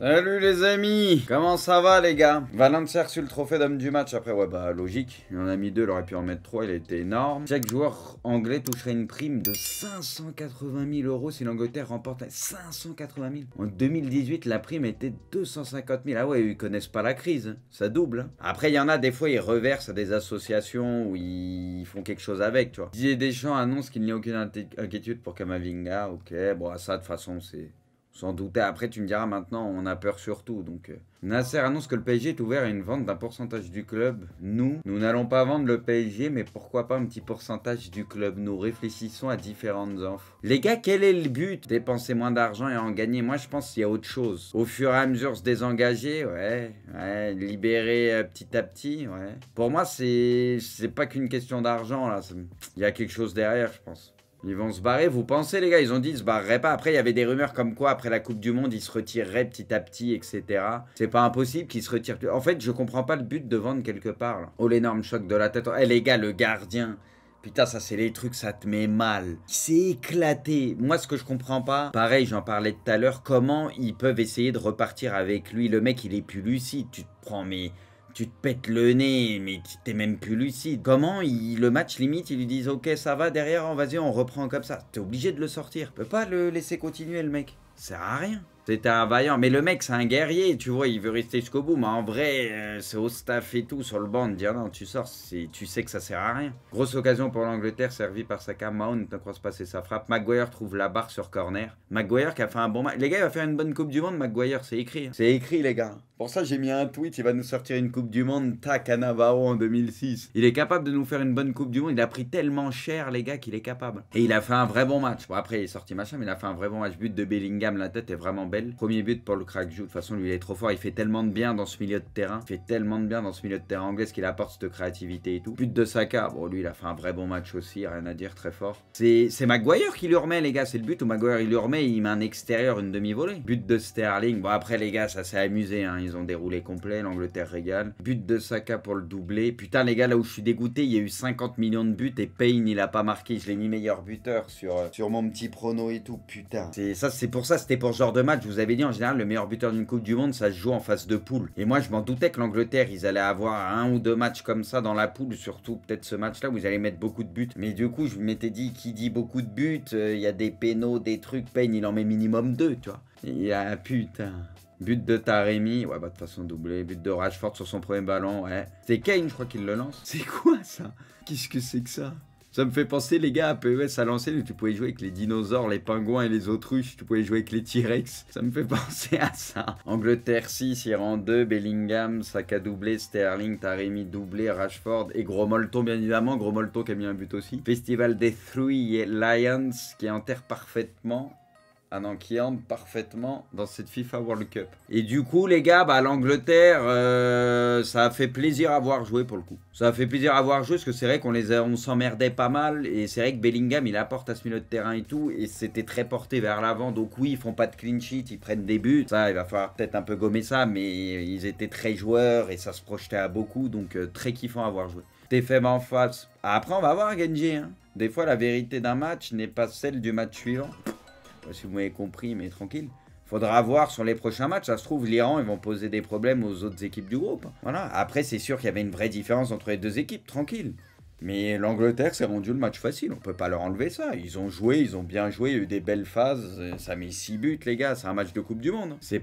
Salut les amis, comment ça va les gars? Valencia a reçu le trophée d'homme du match. Après ouais bah logique, il en a mis 2, il aurait pu en mettre 3, il a été énorme. Chaque joueur anglais toucherait une prime de 580 000 euros si l'Angleterre remporte 580 000. En 2018 la prime était 250 000. Ah ouais, ils connaissent pas la crise, hein. Ça double, hein. Après il y en a des fois ils reversent à des associations où ils font quelque chose avec, tu vois. Didier Deschamps annonce qu'il n'y a aucune inquiétude pour Kamavinga. Ok, bon ça de toute façon c'est... Sans douter, après tu me diras maintenant on a peur surtout. Donc Nasser annonce que le PSG est ouvert à une vente d'un pourcentage du club. Nous n'allons pas vendre le PSG, mais pourquoi pas un petit pourcentage du club. Nous réfléchissons à différentes offres. Les gars, quel est le but? Dépenser moins d'argent et en gagner. Moi je pense qu'il y a autre chose. Au fur et à mesure se désengager, ouais, libérer petit à petit, ouais. Pour moi c'est pas qu'une question d'argent là, il y a quelque chose derrière je pense. Ils vont se barrer, vous pensez les gars? Ils ont dit ils se barreraient pas. Après il y avait des rumeurs comme quoi après la Coupe du Monde ils se retireraient petit à petit, etc. C'est pas impossible qu'ils se retirent. En fait je comprends pas le but de vendre quelque part là. Oh l'énorme choc de la tête. Eh les gars, le gardien. Putain, ça c'est les trucs, ça te met mal. C'est éclaté. Moi, ce que je comprends pas, pareil, j'en parlais tout à l'heure, comment ils peuvent essayer de repartir avec lui? Le mec, il est plus lucide. Tu te prends, mais... Tu te pètes le nez, mais t'es même plus lucide. Comment le match limite, ils lui disent ok ça va derrière, vas-y on reprend comme ça. T'es obligé de le sortir. Tu peux pas le laisser continuer le mec. Ça sert à rien. C'était un vaillant. Mais le mec, c'est un guerrier, tu vois, il veut rester jusqu'au bout. Mais en vrai, c'est au staff et tout, sur le banc, de dire non, tu sors, tu sais que ça sert à rien. Grosse occasion pour l'Angleterre, servie par Saka. Mount ne croise pas sa frappe. Maguire trouve la barre sur corner. Maguire qui a fait un bon match. Les gars, il va faire une bonne Coupe du Monde, Maguire, c'est écrit. Hein. C'est écrit, les gars. Pour ça, j'ai mis un tweet, il va nous sortir une Coupe du Monde, tac, à Navarro en 2006. Il est capable de nous faire une bonne Coupe du Monde. Il a pris tellement cher, les gars, qu'il est capable. Et il a fait un vrai bon match. Bon, après, il est sorti machin, mais il a fait un vrai bon match. But de Bellingham, la tête est vraiment belle. Premier but pour le crack Jude. De toute façon, lui, il est trop fort. Il fait tellement de bien dans ce milieu de terrain. Il fait tellement de bien dans ce milieu de terrain anglais, ce qu'il apporte cette créativité et tout. But de Saka. Bon, lui, il a fait un vrai bon match aussi. Rien à dire, très fort. C'est Maguire qui lui remet, les gars. C'est le but où Maguire, il lui remet. Il met un extérieur, une demi-volée. But de Sterling. Bon, après, les gars, ça s'est amusé. Hein. Ils ont déroulé complet. L'Angleterre régale. But de Saka pour le doublé. Putain, les gars, là où je suis dégoûté, il y a eu 50 millions de buts et Payne, il a pas marqué. Je l'ai mis meilleur buteur sur mon petit prono et tout. Putain. C'est pour ça, c'était pour ce genre de match. Je vous avais dit, en général, le meilleur buteur d'une Coupe du Monde, ça se joue en phase de poule. Et moi, je m'en doutais que l'Angleterre, ils allaient avoir 1 ou 2 matchs comme ça dans la poule. Surtout peut-être ce match-là où ils allaient mettre beaucoup de buts. Mais du coup, je m'étais dit, qui dit beaucoup de buts, il y a des pénaux, des trucs. Payne, il en met minimum 2, tu vois. Il y a putain. But de Taremi, ouais bah de toute façon doublé. But de Rashford sur son premier ballon, ouais. C'est Kane, je crois qu'il le lance. C'est quoi ça? Qu'est-ce que c'est que ça? Ça me fait penser les gars à PES à l'ancienne où tu pouvais jouer avec les dinosaures, les pingouins et les autruches. Tu pouvais jouer avec les T-Rex. Ça me fait penser à ça. Angleterre 6, Iran 2, Bellingham, Saka doublé, Sterling, Taremi doublé, Rashford et Gros Molto bien évidemment. Gros Molto qui a mis un but aussi. Festival des Three Lions qui enterre parfaitement. Ah non, qui entre parfaitement dans cette FIFA World Cup. Et du coup, les gars, bah, l'Angleterre, ça a fait plaisir à voir jouer pour le coup. Ça a fait plaisir à voir jouer parce que c'est vrai on s'emmerdait pas mal. Et c'est vrai que Bellingham, il apporte à ce milieu de terrain et tout. Et c'était très porté vers l'avant. Donc oui, ils font pas de clean sheet, ils prennent des buts. Ça, il va falloir peut-être un peu gommer ça. Mais ils étaient très joueurs et ça se projetait à beaucoup. Donc très kiffant à voir jouer. TFM en face. Après, on va voir Genji. Hein. Des fois, la vérité d'un match n'est pas celle du match suivant. Si vous m'avez compris, mais tranquille. Faudra voir sur les prochains matchs. Ça se trouve, l'Iran, ils vont poser des problèmes aux autres équipes du groupe. Voilà. Après, c'est sûr qu'il y avait une vraie différence entre les deux équipes, tranquille. Mais l'Angleterre s'est rendu le match facile. On peut pas leur enlever ça. Ils ont joué, ils ont bien joué. Il y a eu des belles phases. Ça met 6 buts, les gars. C'est un match de Coupe du Monde. C'est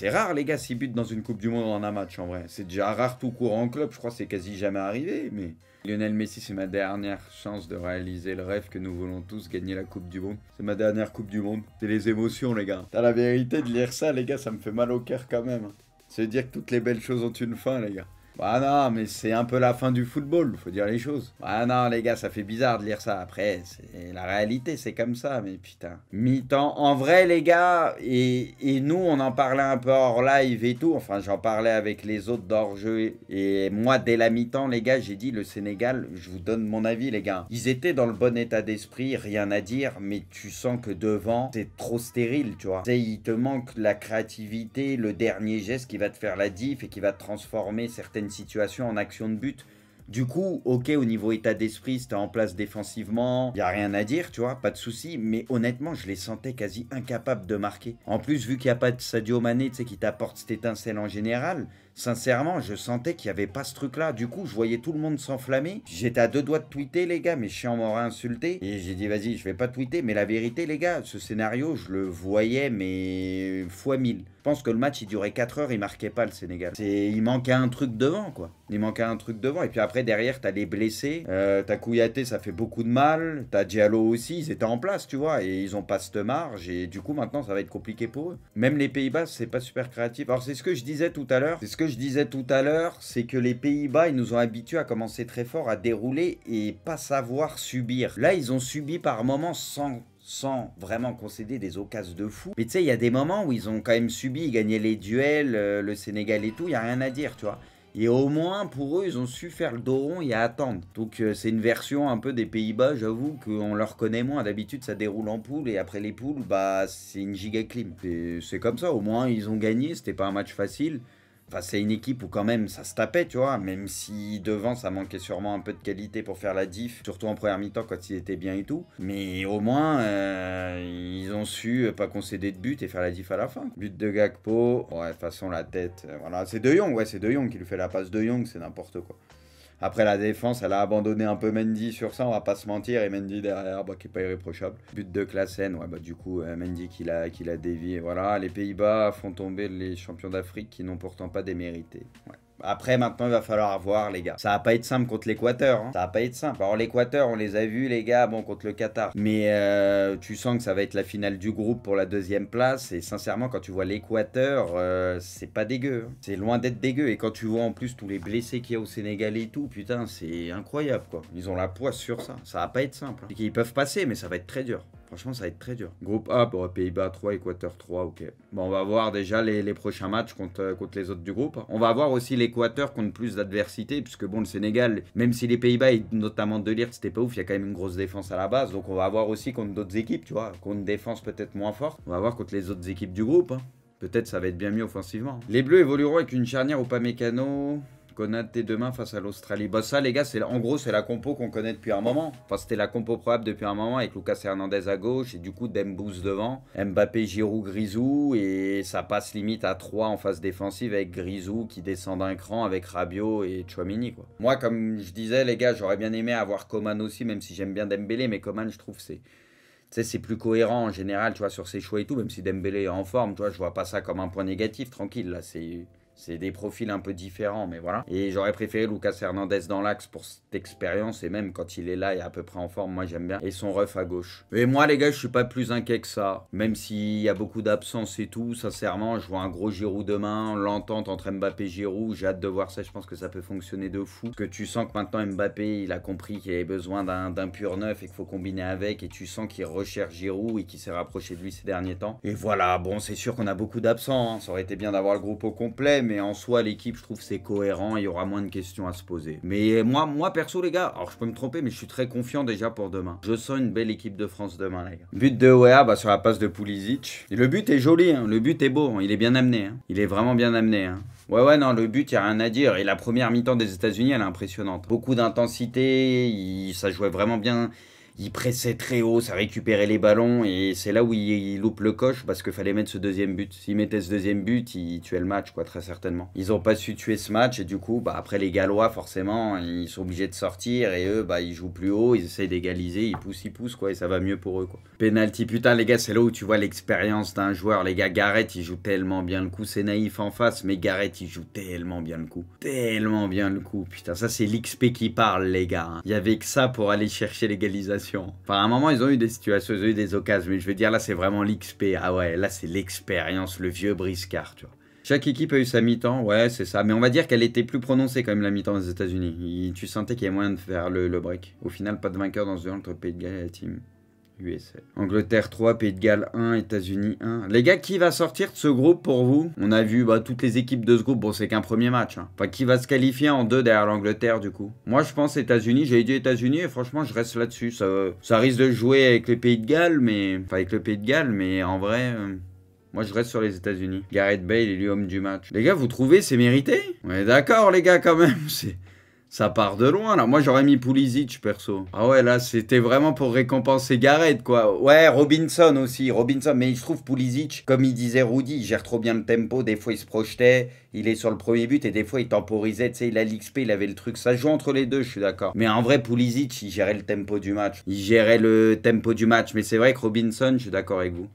rare, les gars, 6 buts dans une Coupe du Monde en un match, en vrai. C'est déjà rare tout court en club. Je crois que c'est quasi jamais arrivé, mais... Lionel Messi, c'est ma dernière chance de réaliser le rêve que nous voulons tous, gagner la Coupe du Monde. C'est ma dernière Coupe du Monde. C'est les émotions, les gars. T'as la vérité de lire ça, les gars, ça me fait mal au cœur quand même. C'est dire que toutes les belles choses ont une fin, les gars. Bah non, mais c'est un peu la fin du football, faut dire les choses. Bah non, les gars, ça fait bizarre de lire ça. Après, c'est la réalité, c'est comme ça, mais putain. Mi-temps, en vrai, les gars, et nous, on en parlait un peu hors live et tout. Enfin, j'en parlais avec les autres d'hors-jeu. Et moi, dès la mi-temps, les gars, j'ai dit, le Sénégal, je vous donne mon avis, les gars. Ils étaient dans le bon état d'esprit, rien à dire, mais tu sens que devant, c'est trop stérile, tu vois. Tu sais, il te manque la créativité, le dernier geste qui va te faire la diff et qui va te transformer certaines situations en action de but. Du coup, ok, au niveau état d'esprit, c'était en place défensivement, il n'y a rien à dire, tu vois, pas de souci. Mais honnêtement, je les sentais quasi incapables de marquer. En plus, vu qu'il n'y a pas de Sadio Mané, tu sais, qui t'apporte cette étincelle en général, sincèrement, je sentais qu'il n'y avait pas ce truc-là. Du coup, je voyais tout le monde s'enflammer. J'étais à 2 doigts de tweeter, les gars, mais Chiant m'aurait insulté. Et j'ai dit, vas-y, je vais pas tweeter. Mais la vérité, les gars, ce scénario, je le voyais, mais fois 1000. Je pense que le match, il durait 4 heures, il marquait pas le Sénégal. Il manquait un truc devant, quoi. Il manquait un truc devant. Et puis après, derrière, t'as les blessés. T'as Kouyaté, ça fait beaucoup de mal. T'as Diallo aussi, ils étaient en place, tu vois. Et ils ont pas cette marge. Et du coup, maintenant, ça va être compliqué pour eux. Même les Pays-Bas, c'est pas super créatif. Alors, c'est ce que je disais tout à l'heure. C'est que les Pays-Bas, ils nous ont habitués à commencer très fort, à dérouler et pas savoir subir. Là, ils ont subi par moments sans vraiment concéder des occasions de fou. Mais tu sais, il y a des moments où ils ont quand même subi, ils gagnaient les duels, le Sénégal et tout, il n'y a rien à dire, tu vois. Et au moins, pour eux, ils ont su faire le dos rond et attendre. Donc, c'est une version un peu des Pays-Bas, j'avoue, qu'on leur connaît moins. D'habitude, ça déroule en poule, et après les poules, bah, c'est une giga clim. C'est comme ça, au moins, ils ont gagné, c'était pas un match facile. Enfin, c'est une équipe où quand même ça se tapait, tu vois, même si devant ça manquait sûrement un peu de qualité pour faire la diff, surtout en première mi-temps quand il était bien et tout. Mais au moins, ils ont su pas concéder de but et faire la diff à la fin. But de Gakpo, ouais, de toute façon la tête, voilà, c'est De Jong, ouais, c'est De Jong qui lui fait la passe. De Jong, c'est n'importe quoi. Après la défense, elle a abandonné un peu Mendy sur ça, on va pas se mentir, et Mendy derrière, bah, qui est pas irréprochable. But de Klaassen, ouais, bah du coup, Mendy qui l'a dévié. Voilà, les Pays-Bas font tomber les champions d'Afrique qui n'ont pourtant pas démérité. Ouais. Après, maintenant, il va falloir voir, les gars. Ça va pas être simple contre l'Équateur. Hein. Ça va pas être simple. Alors, l'Équateur, on les a vus, les gars, bon, contre le Qatar. Mais tu sens que ça va être la finale du groupe pour la 2e place. Et sincèrement, quand tu vois l'Équateur, c'est pas dégueu. Hein. C'est loin d'être dégueu. Et quand tu vois en plus tous les blessés qu'il y a au Sénégal et tout, putain, c'est incroyable, quoi. Ils ont la poisse sur ça. Ça va pas être simple. Hein. Ils peuvent passer, mais ça va être très dur. Franchement, ça va être très dur. Groupe A, bon, Pays-Bas 3, Équateur 3, ok. Bon, on va voir déjà les prochains matchs contre les autres du groupe. On va voir aussi l'Équateur contre plus d'adversité, puisque bon, le Sénégal, même si les Pays-Bas, et notamment De Ligt, c'était pas ouf, il y a quand même une grosse défense à la base. Donc on va voir aussi contre d'autres équipes, tu vois, contre une défense peut-être moins forte. On va voir contre les autres équipes du groupe. Hein. Peut-être ça va être bien mieux offensivement. Les Bleus évolueront avec une charnière Upamecano. Konaté demain face à l'Australie. Bah ça les gars, en gros c'est la compo qu'on connaît depuis un moment. Enfin c'était la compo probable depuis un moment avec Lucas Hernandez à gauche et du coup Dembous devant. Mbappé, Giroud, Grisou et ça passe limite à 3 en phase défensive avec Grisou qui descend d'un cran avec Rabiot et Tchouaméni quoi. Moi comme je disais les gars, j'aurais bien aimé avoir Coman aussi même si j'aime bien Dembélé mais Coman je trouve c'est plus cohérent en général tu vois sur ses choix et tout même si Dembélé est en forme tu vois je vois pas ça comme un point négatif tranquille là c'est des profils un peu différents, mais voilà. Et j'aurais préféré Lucas Hernandez dans l'axe pour cette expérience. Et même quand il est là et à peu près en forme, moi j'aime bien. Et son ref à gauche. Et moi les gars, je suis pas plus inquiet que ça. Même s'il y a beaucoup d'absence et tout, sincèrement, je vois un gros Giroud demain. L'entente entre Mbappé et Giroud, j'ai hâte de voir ça. Je pense que ça peut fonctionner de fou. Parce que tu sens que maintenant Mbappé, il a compris qu'il avait besoin d'un pur neuf et qu'il faut combiner avec. Et tu sens qu'il recherche Giroud et qu'il s'est rapproché de lui ces derniers temps. Et voilà, bon, c'est sûr qu'on a beaucoup d'absents. Hein. Ça aurait été bien d'avoir le groupe au complet. Mais en soi, l'équipe, je trouve c'est cohérent, il y aura moins de questions à se poser. Mais moi perso, les gars, alors je peux me tromper, mais je suis très confiant déjà pour demain. Je sens une belle équipe de France demain, les gars. But de Wea, bah sur la passe de Pulisic. Et le but est joli, hein. Le but est beau, hein. Il est bien amené. Hein. Il est vraiment bien amené. Hein. Ouais, non, le but, il n'y a rien à dire. Et la première mi-temps des États-Unis, elle est impressionnante. Beaucoup d'intensité, ça jouait vraiment bien. Il pressait très haut, ça récupérait les ballons et c'est là où il loupe le coche parce qu'il fallait mettre ce deuxième but. S'il mettait ce deuxième but, il tuait le match, quoi, très certainement. Ils n'ont pas su tuer ce match et du coup, bah, après les Gallois, forcément, ils sont obligés de sortir et eux, bah, ils jouent plus haut, ils essayent d'égaliser, ils poussent, quoi, et ça va mieux pour eux, quoi. Penalty, putain, les gars, c'est là où tu vois l'expérience d'un joueur. Les gars, Gareth, il joue tellement bien le coup, c'est naïf en face, mais Gareth, il joue tellement bien le coup. Tellement bien le coup, putain, ça c'est l'XP qui parle, les gars. Hein. Il y avait que ça pour aller chercher l'égalisation. Enfin, à un moment, ils ont eu des situations, ils ont eu des occasions, mais je veux dire, là, c'est vraiment l'XP. Ah ouais, là, c'est l'expérience, le vieux briscard, tu vois. Chaque équipe a eu sa mi-temps, ouais, c'est ça. Mais on va dire qu'elle était plus prononcée quand même, la mi-temps des États-Unis. Tu sentais qu'il y avait moyen de faire le break. Au final, pas de vainqueur dans ce duel entre Pays de Galles et la team USA. Angleterre 3, Pays de Galles 1, États-Unis 1. Les gars, qui va sortir de ce groupe pour vous? On a vu toutes les équipes de ce groupe. Bon, c'est qu'un premier match. Hein. Enfin, qui va se qualifier en 2 derrière l'Angleterre, du coup? Moi, je pense États-Unis. J'avais dit États-Unis et franchement, je reste là-dessus. Ça risque de jouer avec les Pays de Galles, mais... Enfin, avec le Pays de Galles, mais en vrai... Moi, je reste sur les États-Unis. Gareth Bale est l'homme du match. Les gars, vous trouvez c'est mérité? On est d'accord, les gars, quand même. Ça part de loin, là. Moi, j'aurais mis Pulisic, perso. Ah ouais, là, c'était vraiment pour récompenser Gareth, quoi. Ouais, Robinson aussi. Robinson, mais je trouve Pulisic, comme il disait Rudy, il gère trop bien le tempo. Des fois, il se projetait, il est sur le premier but, et des fois, il temporisait. Tu sais, il a l'XP, il avait le truc. Ça joue entre les deux, je suis d'accord. Mais en vrai, Pulisic, il gérait le tempo du match. Il gérait le tempo du match. Mais c'est vrai que Robinson, je suis d'accord avec vous.